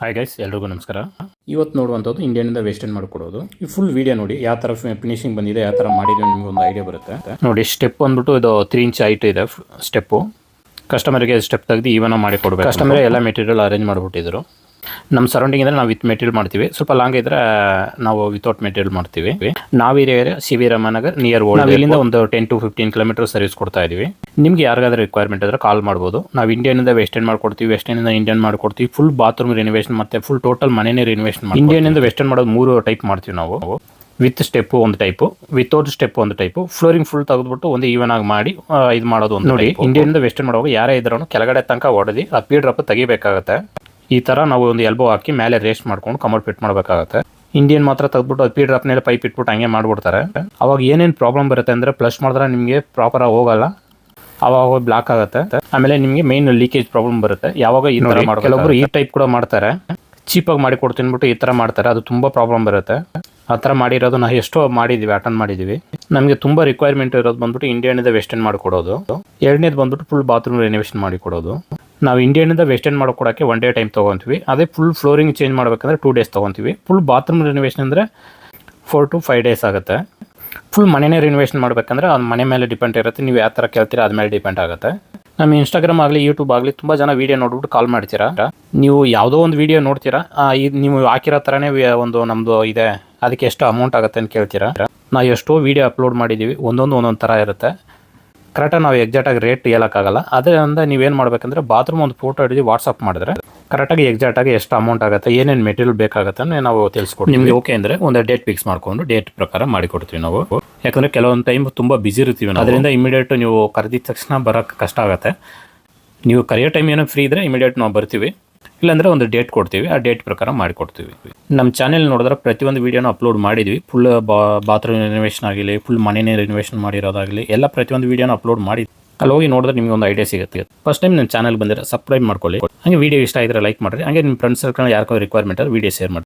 Hi guys, ಎಲ್ರಿಗೂ ನಮಸ್ಕಾರ. ಇವತ್ತು ನೋಡುವಂಥದ್ದು ಇಂಡಿಯನ್ನಿಂದ ವೆಸ್ಟರ್ನ್ ಮಾಡಿಕೊಡೋದು. ಈ ಫುಲ್ ವಿಡಿಯೋ ನೋಡಿ, ಯಾವ ಥರ ಫಿನಿಶಿಂಗ್ ಬಂದಿದೆ, ಯಾವ ಥರ ಮಾಡಿದ್ರೆ ನಿಮ್ಗೆ ಒಂದು ಐಡಿಯಾ ಬರುತ್ತೆ. ನೋಡಿ, ಸ್ಟೆಪ್ ಬಂದ್ಬಿಟ್ಟು ಇದು 3 ಇಂಚ್ ಹೈಟ್ ಇದೆ ಸ್ಟೆಪ್ಪು. ಕಸ್ಟಮರ್ಗೆ ಸ್ಟೆಪ್ ತೆಗೆದು ಈವನ ಮಾಡಿ ಕೊಡಬೇಕು. ಕಸ್ಟಮರ್ ಎಲ್ಲ ಮೆಟೀರಿಯಲ್ ಅರೇಂಜ್ ಮಾಡಿಬಿಟ್ಟಿದ್ರು. ನಮ್ಮ ಸರೌಂಡಿಂಗ್ ಇದ್ರೆ ನಾವು ವಿತ್ ಮೆಟೀರಿಯಲ್ ಮಾಡ್ತೀವಿ. ಸ್ವಲ್ಪ ಲಾಂಗ್ ಇದ್ರೆ ನಾವು ವಿತೌಟ್ ಮೆಟೀರಿಯಲ್ ಮಾಡ್ತೀವಿ. ನಾವಿರೋ ಸಿ.ವಿ. Ramanagar near old. ನಾವು ಇಲ್ಲಿಂದ ಒಂದು 10 to 15 ಕಿಲೋಮೀಟರ್ ಸರ್ವಿಸ್ ಕೊಡ್ತಾ ಇದೀವಿ. ನಿಮ್ಗೆ ಯಾರಿಗಾದ್ರೂ ರಿಕ್ವೈರ್ಮೆಂಟ್ ಇದ್ರೆ ಕಾಲ್ ಮಾಡ್ಬೋದು. ನಾವು ಇಂಡಿಯನ್ನಿಂದ ವೆಸ್ಟರ್ನ್ ಮಾಡ್ಕೊಡ್ತೀವಿ, ವೆಸ್ಟರ್ನಿಂದ ಇಂಡಿಯನ್ ಮಾಡ್ಕೊಡ್ತೀವಿ. ಫುಲ್ ಬಾತ್ರೂಮ್ ರಿನೋವೇಷನ್ ಮತ್ತೆ ಫುಲ್ ಟೋಟಲ್ ಮನೆನೇ ರಿನೋವೇಷನ್ ಮಾಡಿ. ಇಂಡಿಯನ್ನಿಂದ ವೆಸ್ಟರ್ನ್ ಮಾಡೋದು 3 ಟೈಪ್ ಮಾಡ್ತೀವಿ ನಾವು. ವಿತ್ ಸ್ಟೆಪ್ ಒಂದು ಟೈಪು, ವಿತೌಟ್ ಸ್ಟೆಪ್ ಒಂದು ಟೈಪು, ಫ್ಲೋರಿಂಗ್ ಫುಲ್ ತೆಗೆದ್ಬಿಟ್ಟು ಒಂದು ಈವನ್ ಆಗಿ ಮಾಡಿ ಇದು ಮಾಡೋದು ಒಂದು. ನೋಡಿ, ಇಂಡಿಯನ್ನಿಂದ ವೆಸ್ಟರ್ನ್ ಮಾಡುವಾಗ ಯಾರೇ ಇದ್ರೂ ಕೆಳಗಡೆ ತನಕ ಹೊಡೆದು ಆ ಪೀಡ್ ರಪ್ ತೆಗಿಬೇಕಾಗತ್ತೆ. ಈ ಥರ ನಾವು ಒಂದು ಎಲ್ಬೋ ಹಾಕಿ ಮೇಲೆ ರೇಸ್ಟ್ ಮಾಡ್ಕೊಂಡು ಕಮರ್ ಫಿಟ್ ಮಾಡಬೇಕಾಗತ್ತೆ. ಇಂಡಿಯನ್ ಮಾತ್ರ ತೆಗೆದ್ಬಿಟ್ಟು ಅದು ಪೀಡ್ ರಪ್ನೆಲ್ಲ ಪೈಪ್ ಇಟ್ಬಿಟ್ಟು ಹಂಗೆ ಮಾಡ್ಬಿಡ್ತಾರೆ. ಅವಾಗ ಏನೇನು ಪ್ರಾಬ್ಲಮ್ ಬರುತ್ತೆ ಅಂದರೆ, ಫ್ಲಶ್ ಮಾಡಿದ್ರೆ ನಿಮಗೆ ಪ್ರಾಪರಾಗಿ ಹೋಗಲ್ಲ, ಅವಾಗ ಬ್ಲಾಕ್ ಆಗುತ್ತೆ. ಆಮೇಲೆ ನಿಮಗೆ ಮೇನ್ ಲೀಕೇಜ್ ಪ್ರಾಬ್ಲಮ್ ಬರುತ್ತೆ. ಯಾವಾಗ ಈ ಥರ ಮಾಡಿ ಕೆಲವೊಬ್ರು ಈ ಟೈಪ್ ಕೂಡ ಮಾಡ್ತಾರೆ, ಚೀಪಾಗಿ ಮಾಡಿ ಕೊಡ್ತೀನಿ ಬಿಟ್ಟು ಈ ಥರ ಮಾಡ್ತಾರೆ. ಅದು ತುಂಬ ಪ್ರಾಬ್ಲಮ್ ಬರುತ್ತೆ. ಆ ಥರ ಮಾಡಿರೋದು ನಾವು ಎಷ್ಟೋ ಮಾಡಿದ್ದೀವಿ, ಅಟೆಂಡ್ ಮಾಡಿದ್ದೀವಿ. ನಮಗೆ ತುಂಬ ರಿಕ್ವೈರ್ಮೆಂಟ್ ಇರೋದು ಬಂದ್ಬಿಟ್ಟು ಇಂಡಿಯನ್ನಿಂದ ವೆಸ್ಟರ್ನ್ ಮಾಡಿಕೊಡೋದು. ಎರಡನೇದು ಬಂದ್ಬಿಟ್ಟು ಫುಲ್ ಬಾತ್ರೂಮ್ ರಿನೋವೇಷನ್ ಮಾಡಿ ಕೊಡೋದು. ನಾವು ಇಂಡಿಯನ್ನಿಂದ ವೆಸ್ಟರ್ನ್ ಮಾಡ್ಕೊಡೋಕ್ಕೆ 1 ಡೇ ಟೈಮ್ ತೊಗೊತೀವಿ. ಅದೇ ಫುಲ್ ಫ್ಲೋರಿಂಗ್ ಚೇಂಜ್ ಮಾಡಬೇಕಂದ್ರೆ 2 ಡೇಸ್ ತೊಗೊತೀವಿ. ಫುಲ್ ಬಾತ್ರೂಮ್ ರಿನೋವೇಷನ್ ಅಂದರೆ 4 to 5 ಡೇಸ್ ಆಗುತ್ತೆ. ಫುಲ್ ಮನೆಯೇ ರಿನೋವೇಷನ್ ಮಾಡಬೇಕಂದ್ರೆ ಅದು ಮನೆ ಮೇಲೆ ಡಿಪೆಂಡ್ ಇರುತ್ತೆ. ನೀವು ಯಾವ ಥರ ಕೇಳ್ತೀರಾ ಅದ ಮೇಲೆ ಡಿಪೆಂಡ್ ಆಗುತ್ತೆ. ನಮ್ಮ ಇನ್ಸ್ಟಾಗ್ರಾಮ್ ಆಗಲಿ ಯೂಟ್ಯೂಬ್ ಆಗಲಿ ತುಂಬ ಜನ ವೀಡಿಯೋ ನೋಡ್ಬಿಟ್ಟು ಕಾಲ್ ಮಾಡ್ತೀರಾ. ನೀವು ಯಾವುದೋ ಒಂದು ವೀಡಿಯೋ ನೋಡ್ತೀರಾ, ಇದು ನೀವು ಹಾಕಿರೋ ಥರನೇ ಒಂದು ನಮ್ಮದು ಇದೆ, ಅದಕ್ಕೆ ಎಷ್ಟು ಅಮೌಂಟ್ ಆಗುತ್ತೆ ಅಂತ ಕೇಳ್ತೀರಾ. ನಾವು ಎಷ್ಟೋ ವೀಡಿಯೋ ಅಪ್ಲೋಡ್ ಮಾಡಿದ್ದೀವಿ, ಒಂದೊಂದು ಥರ ಇರುತ್ತೆ. ಕರೆಕ್ಟಾಗಿ ನಾವು ಎಕ್ಸಾಕ್ಟಾಗಿ ರೇಟ್ ಹೇಳೋಕ್ಕಾಗಲ್ಲ. ಅದರಿಂದ ನೀವೇನು ಮಾಡಬೇಕಂದ್ರೆ ಬಾತ್ರೂಮ್ ಒಂದು ಫೋಟೋ ಹಿಡಿದು ವಾಟ್ಸಪ್ ಮಾಡಿದ್ರೆ ಕರೆಕ್ಟಾಗಿ ಎಕ್ಸಾಕ್ಟಾಗಿ ಎಷ್ಟು ಅಮೌಂಟ್ ಆಗುತ್ತೆ, ಏನೇನು ಮೆಟೀರಿಯಲ್ ಬೇಕಾಗುತ್ತೆ ನಾವು ತಿಳಿಸ್ಕೊಡ್ತೀವಿ. ನಿಮಗೆ ಓಕೆ ಅಂದರೆ ಒಂದು ಡೇಟ್ ಫಿಕ್ಸ್ ಮಾಡಿಕೊಂಡು ಡೇಟ್ ಪ್ರಕಾರ ಮಾಡಿಕೊಡ್ತೀವಿ ನಾವು. ಯಾಕಂದರೆ ಕೆಲವೊಂದು ಟೈಮ್ ತುಂಬ ಬಿಸಿ ಇರ್ತೀವಿ, ಅದರಿಂದ ಇಮಿಡಿಯೇಟ್ ನೀವು ಕರೆದಿದ್ದ ತಕ್ಷಣ ಬರೋಕ್ಕೆ ಕಷ್ಟ ಆಗುತ್ತೆ. ನೀವು ಕರೆಯೋ ಟೈಮ್ ಏನೋ ಫ್ರೀ ಇದ್ದರೆ ಇಮಿಡಿಯೇಟ್ ನಾವು ಬರ್ತೀವಿ, ಇಲ್ಲಾಂದರೆ ಒಂದು ಡೇಟ್ ಕೊಡ್ತೀವಿ, ಆ ಡೇಟ್ ಪ್ರಕಾರ ಮಾಡಿಕೊಡ್ತೀವಿ. ನಮ್ಮ ಚಾನೆಲ್ ನೋಡಿದ್ರೆ ಪ್ರತಿಯೊಂದು ವೀಡಿಯೋನ ಅಪ್ಲೋಡ್ ಮಾಡಿದ್ವಿ. ಫುಲ್ ಬಾತ್ರೂಮ್ ರಿನೋವೇಷನ್ ಆಗಲಿ, ಫುಲ್ ಮನೆಯೇ ರಿನೋವೇಷನ್ ಮಾಡಿರೋದಾಗಲಿ ಎಲ್ಲ ಪ್ರತಿಯೊಂದು ವೀಡಿಯೋನ ಅಪ್ಲೋಡ್ ಮಾಡಿ ಅಲ್ಲಿ ಹೋಗಿ ನೋಡಿದ್ರೆ ನಿಮಗೆ ಒಂದು ಐಡಿಯಾ ಸಿಗುತ್ತೆ. ಫಸ್ಟ್ ಟೈಮ್ ನನ್ನ ಚಾನಲ್ ಬಂದಿರೋ ಸಬ್ಸ್ಕ್ರೈಬ್ ಮಾಡ್ಕೊಳ್ಳಿ. ಹಾಗೆ ವೀಡಿಯೋ ಇಷ್ಟ ಆಗಿದ್ರೆ ಲೈಕ್ ಮಾಡಿರಿ. ಹಾಗೆ ನಿಮ್ಮ ಫ್ರೆಂಡ್ಸ್ ಸರ್ಕಲ್ ಯಾರಿಗೋ ರಿಕ್ವೈರ್ಮೆಂಟ್ ವೀಡಿಯೋ ಶೇರ್ ಮಾಡಿ.